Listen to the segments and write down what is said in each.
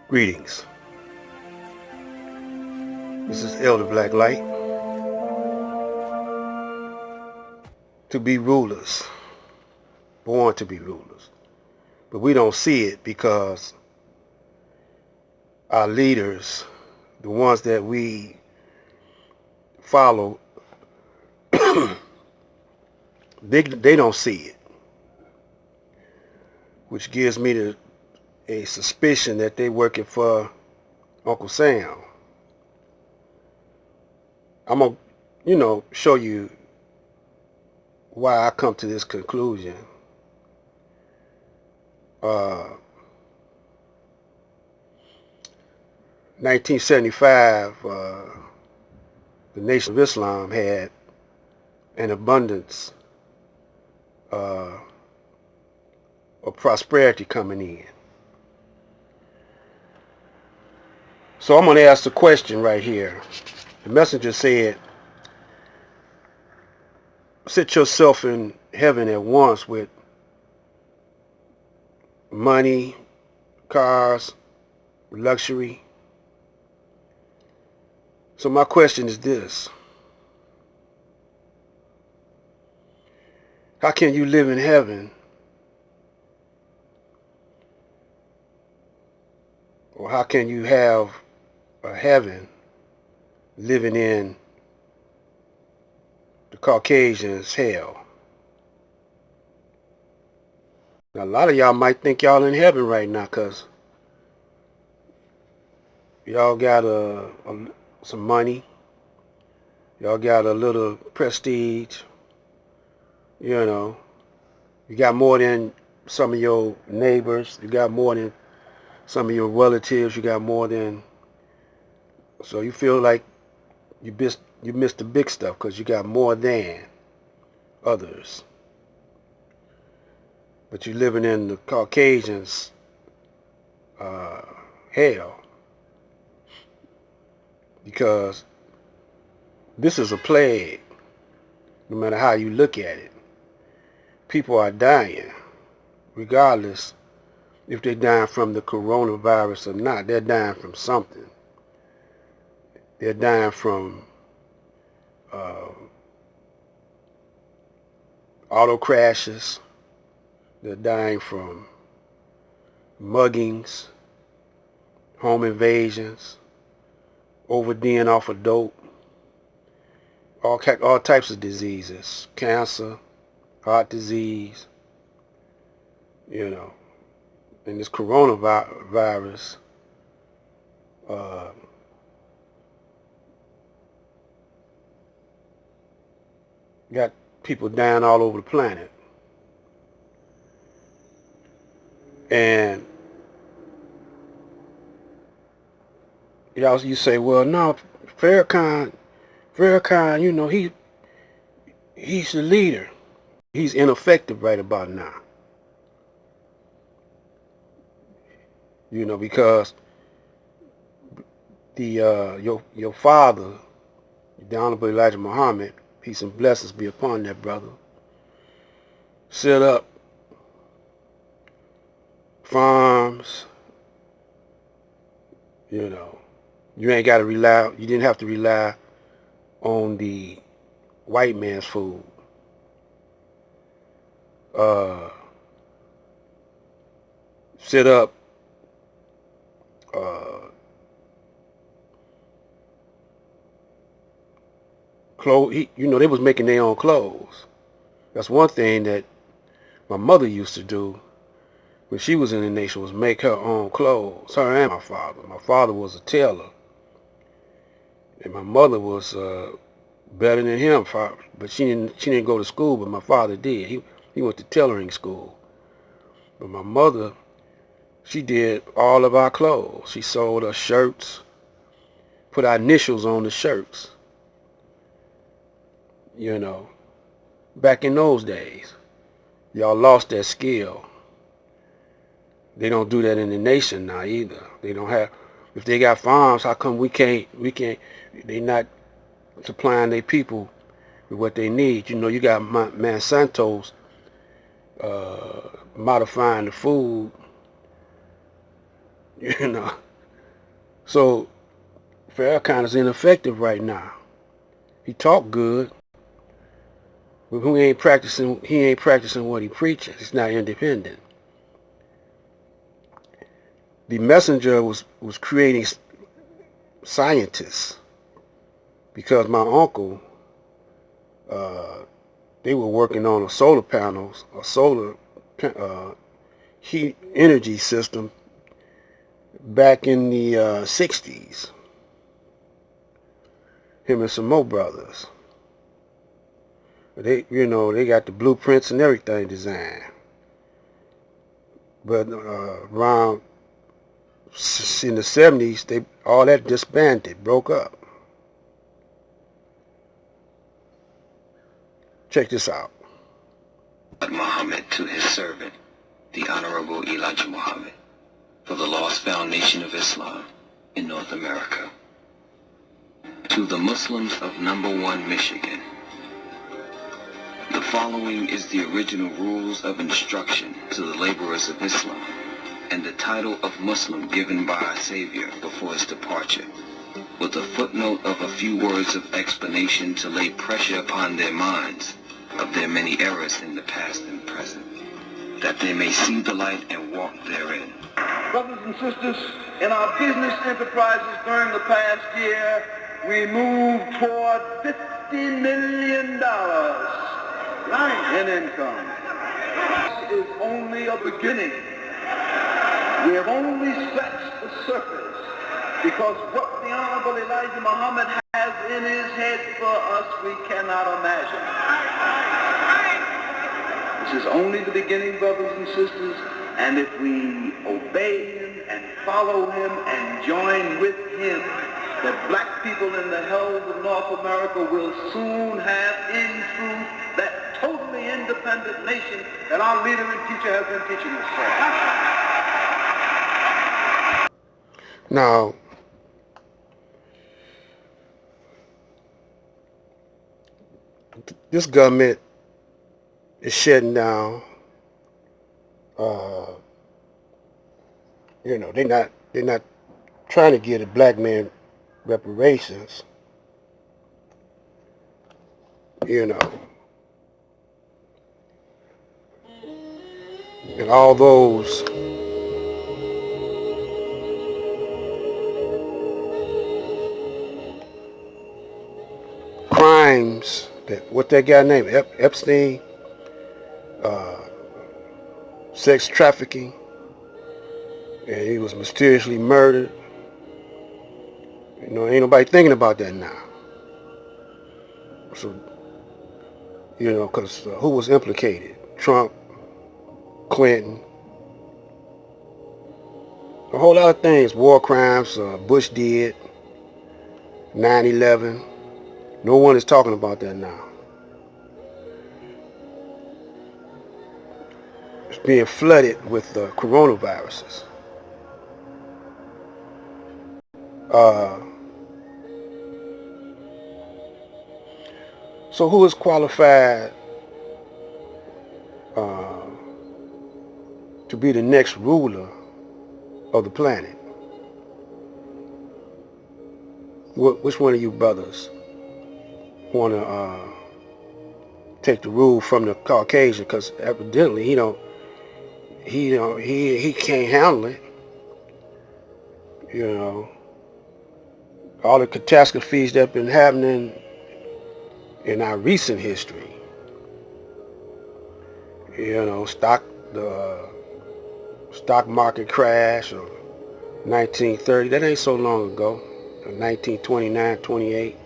Greetings. This is Elder Black Light. To be rulers, born to be rulers. But we don't see it because our leaders, the ones that we follow, they don't see it, which gives me a suspicion that they're working for Uncle Sam. I'm going to, show you why I come to this conclusion. 1975, the Nation of Islam had an abundance of prosperity coming in. So I'm going to ask the question right here. The messenger said, sit yourself in heaven at once with money, cars, luxury. So my question is this. How can you live in heaven, or how can you have a heaven living in the Caucasian's hell? Now, a lot of y'all might think y'all in heaven right now because y'all got some money, y'all got a little prestige, you got more than some of your neighbors, you got more than some of your relatives, you got more than, so you feel like you missed the big stuff because you got more than others. But you're living in the Caucasians' hell, because this is a plague, no matter how you look at it. People are dying, regardless if they're dying from the coronavirus or not. They're dying from something. They're dying from auto crashes. They're dying from muggings, home invasions, ODing off of dope, all types of diseases, cancer, heart disease, and this coronavirus got people dying all over the planet. And you say, well, no, Farrakhan, he's the leader. He's ineffective right about now. Because your father, the Honorable Elijah Muhammad, peace and blessings be upon that brother, set up farms. You ain't got to rely. You didn't have to rely on the white man's food. Set up clothes. They was making their own clothes. That's one thing that my mother used to do when she was in the nation, was make her own clothes. Her and my father. My father was a tailor, and my mother was better than him, but she didn't go to school. But my father did. He went to tailoring school. But my mother, she did all of our clothes. She sold us shirts, put our initials on the shirts. Back in those days, y'all lost that skill. They don't do that in the nation now either. They don't have. If they got farms, how come we can't? They not supplying their people with what they need. You got Monsanto's modifying the food. So Farrakhan is ineffective right now. He talk good, but he ain't practicing what he preaches. He's not independent. The messenger was creating scientists because my uncle, they were working on a solar panels, a solar heat energy system back in the 60s. Him and some more brothers. They got the blueprints and everything designed. But around in the 70s, all that disbanded, broke up. Check this out. Muhammad to his servant, the Honorable Elijah Muhammad, for the lost found nation of Islam in North America. To the Muslims of Number 1 Michigan, the following is the original rules of instruction to the laborers of Islam and the title of Muslim given by our Savior before his departure, with a footnote of a few words of explanation to lay pressure upon their minds of their many errors in the past and present, that they may see the light and walk therein. Brothers and sisters, in our business enterprises during the past year, we moved toward $50 million in income. This is only a beginning. We have only scratched the surface, because what the Honorable Elijah Muhammad has in his head for us, we cannot imagine. This is only the beginning, brothers and sisters, and if we obey him and follow him and join with him, the black people in the hells of North America will soon have, in truth, that totally independent nation that our leader and teacher has been teaching us for. Now, this government is shutting down. They're not trying to give a black man reparations. And all those crimes what that guy named Epstein, sex trafficking, and he was mysteriously murdered. Ain't nobody thinking about that now. So, because who was implicated? Trump, Clinton, a whole lot of things, war crimes, Bush did, 9/11. No one is talking about that now. It's being flooded with coronaviruses. So who is qualified to be the next ruler of the planet? Which one of you brothers want to take the rule from the Caucasian? Because evidently he can't handle it. All the catastrophes that have been happening in our recent history. The stock market crash of 1930. That ain't so long ago. 1929, 28.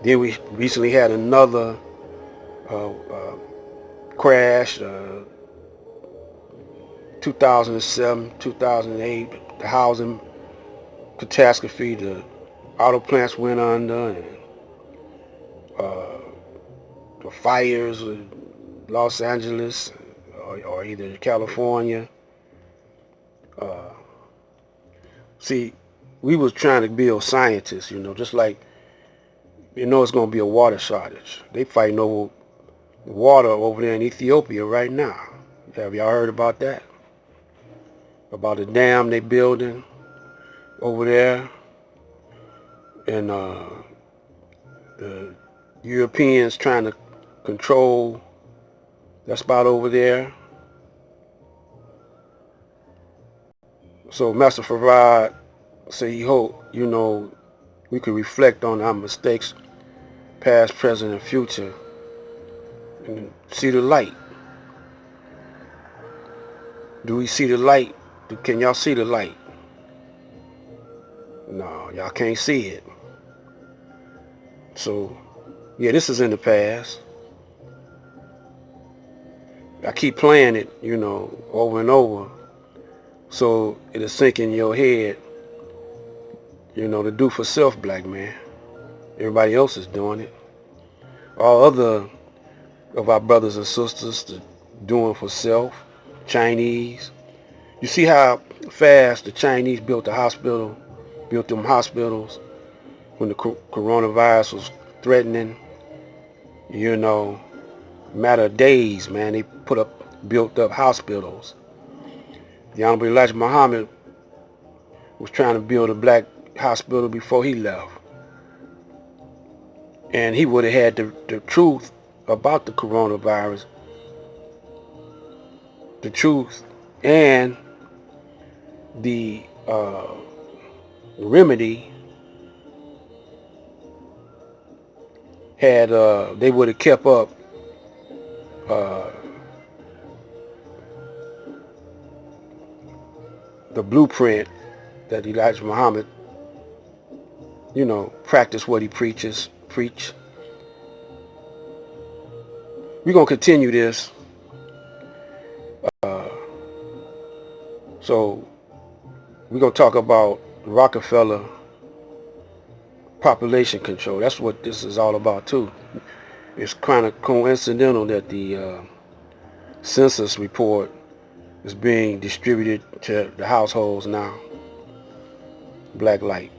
Then we recently had another crash, 2007, 2008, the housing catastrophe, the auto plants went under, and the fires in Los Angeles or either California. See, we was trying to build scientists, just like, it's going to be a water shortage. They fighting over water over there in Ethiopia right now. Have y'all heard about that? About the dam they building over there, and the Europeans trying to control that spot over there. So Master Farad said he hope, we could reflect on our mistakes, past, present, and future, and see the light. Do we see the light? Can y'all see the light? No, y'all can't see it. So, yeah, this is in the past. I keep playing it, over and over, so it'll sink in your head, to do for self, black man. Everybody else is doing it. All other of our brothers and sisters doing for self. Chinese. You see how fast the Chinese built them hospitals when the coronavirus was threatening. Matter of days, man, they built up hospitals. The Honorable Elijah Muhammad was trying to build a black hospital before he left. And he would have had the truth about the coronavirus, the truth and the remedy had they would have kept up the blueprint that Elijah Muhammad, practice what he preach. We're going to continue this. So we're going to talk about Rockefeller population control. That's what this is all about too. It's kind of coincidental that the census report is being distributed to the households now. Black light.